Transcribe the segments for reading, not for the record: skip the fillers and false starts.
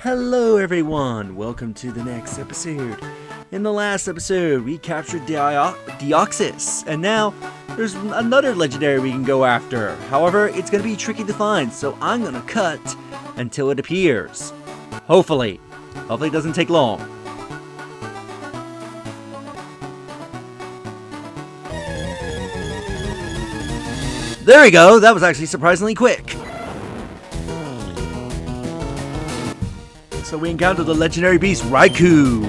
Hello everyone, welcome to the next episode. In the last episode, we captured Deoxys, and now there's another legendary we can go after. However, it's going to be tricky to find, so I'm going to cut until it appears. Hopefully it doesn't take long. There we go, that was actually surprisingly quick. So we encounter the legendary beast Raikou.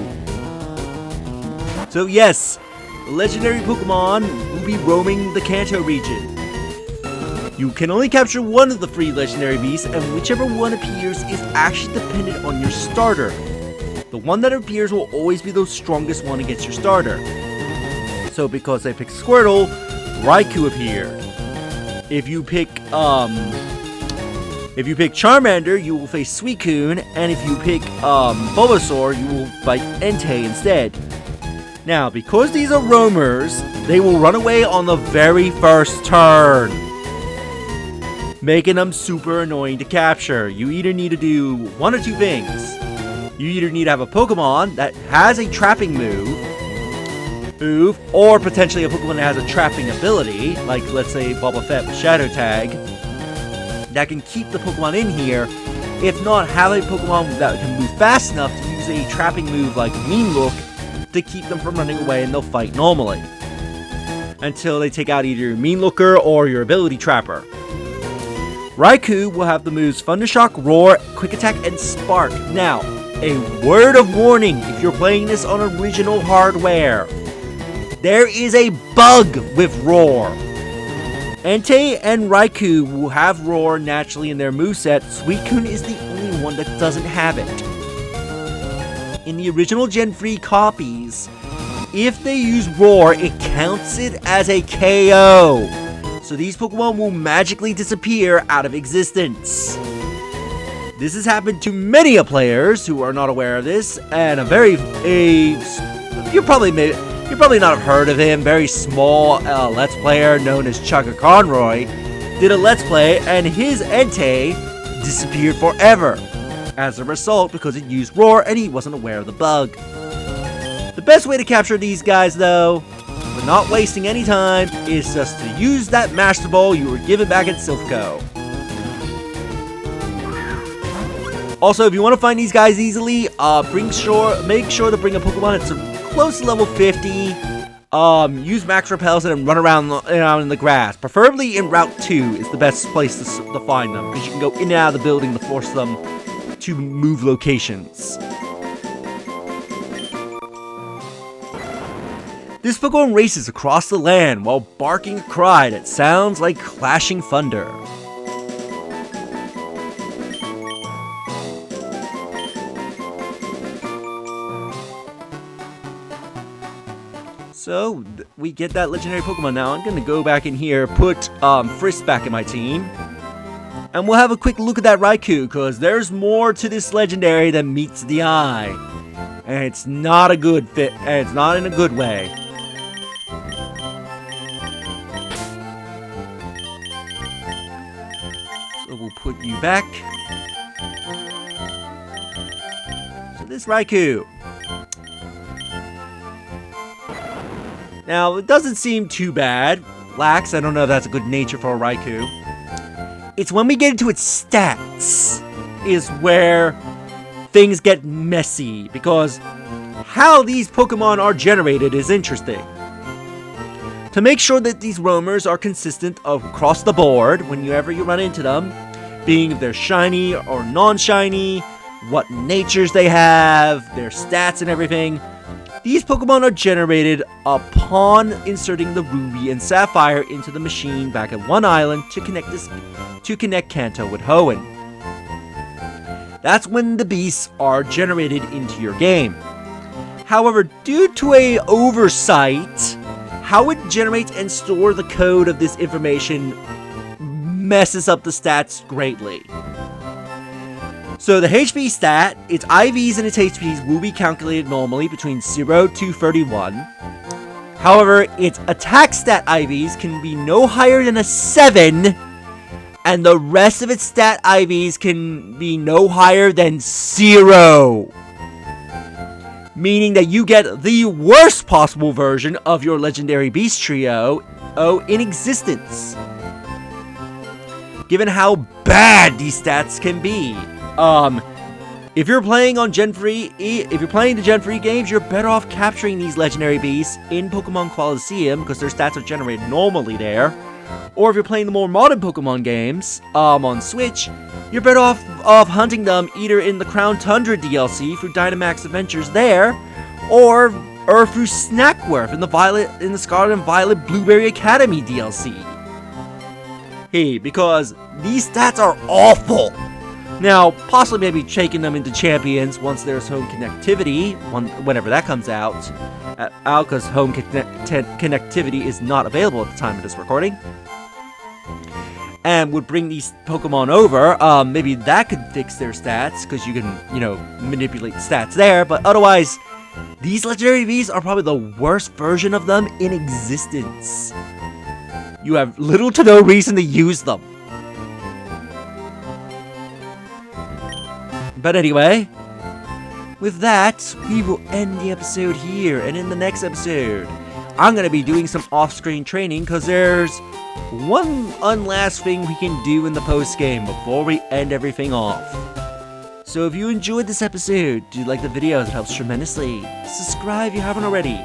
So yes, the legendary Pokemon will be roaming the Kanto region. You can only capture one of the three legendary beasts, and whichever one appears is actually dependent on your starter. The one that appears will always be the strongest one against your starter. So because I picked Squirtle, Raikou appeared. If you pick Charmander, you will face Suicune, and if you pick Bulbasaur, you will fight Entei instead. Now, because these are roamers, they will run away on the very first turn, making them super annoying to capture. You either need to do one or two things. You either need to have a Pokemon that has a trapping move, or potentially a Pokemon that has a trapping ability, like let's say Boba Fett with Shadow Tag, that can keep the Pokemon in here. If not, have a Pokemon that can move fast enough to use a trapping move like Mean Look to keep them from running away, and they'll fight normally until they take out either your Mean Looker or your Ability Trapper. Raikou will have the moves Thundershock, Roar, Quick Attack, and Spark. Now, a word of warning if you're playing this on original hardware. There is a bug with Roar. Entei and Raikou will have Roar naturally in their moveset. Suicune is the only one that doesn't have it. In the original Gen 3 copies, if they use Roar, it counts it as a KO. So these Pokemon will magically disappear out of existence. This has happened to many players who are not aware of this, and you probably not have heard of him. Very small Let's Player known as Chugga Conroy did a Let's Play, and his Entei disappeared forever as a result because it used Roar and he wasn't aware of the bug. The best way to capture these guys, though, for not wasting any time, is just to use that Master Ball you were given back at Silph.Co. Also, if you want to find these guys easily, make sure to bring a Pokemon that's close to level 50. Use Max Repels and run around in the grass. Preferably in Route 2 is the best place to find them, because you can go in and out of the building to force them to move locations. This Pokemon races across the land while barking a cry that sounds like clashing thunder. So, we get that legendary Pokemon now. I'm going to go back in here, put Frisk back in my team. And we'll have a quick look at that Raikou, because there's more to this legendary than meets the eye. And it's not a good fit, and it's not in a good way. So we'll put you back. So this Raikou. Now, it doesn't seem too bad. Lax, I don't know if that's a good nature for a Raikou. It's when we get into its stats is where things get messy, because how these Pokemon are generated is interesting. To make sure that these roamers are consistent across the board whenever you run into them, being if they're shiny or non-shiny, what natures they have, their stats and everything, these Pokemon are generated upon inserting the Ruby and Sapphire into the machine back at one island to connect Kanto with Hoenn. That's when the beasts are generated into your game. However, due to a oversight, how it generates and stores the code of this information messes up the stats greatly. So the HP stat, its IVs and its HPs will be calculated normally between 0 to 31. However, its attack stat IVs can be no higher than a 7, and the rest of its stat IVs can be no higher than 0. Meaning that you get the worst possible version of your legendary beast trio in existence. Given how bad these stats can be. If you're playing on if you're playing the Gen 3 games, you're better off capturing these legendary beasts in Pokemon Colosseum because their stats are generated normally there. Or if you're playing the more modern Pokemon games on Switch, you're better off hunting them either in the Crown Tundra DLC through Dynamax Adventures there, or through Snackworth in the Scarlet and Violet Blueberry Academy DLC. Hey, because these stats are awful. Now, possibly maybe taking them into Champions once there's home connectivity, whenever that comes out, because home connectivity is not available at the time of this recording, and would bring these Pokemon over. Maybe that could fix their stats, because you can, manipulate stats there, but otherwise, these legendary Vs are probably the worst version of them in existence. You have little to no reason to use them. But anyway, with that, we will end the episode here, and in the next episode, I'm going to be doing some off-screen training, because there's one last thing we can do in the post-game before we end everything off. So if you enjoyed this episode, do like the videos, it helps tremendously. Subscribe if you haven't already.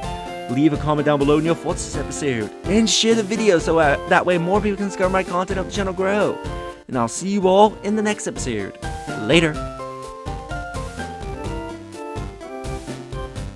Leave a comment down below in your thoughts this episode, and share the video so that way more people can discover my content, help the channel grow. And I'll see you all in the next episode. Later.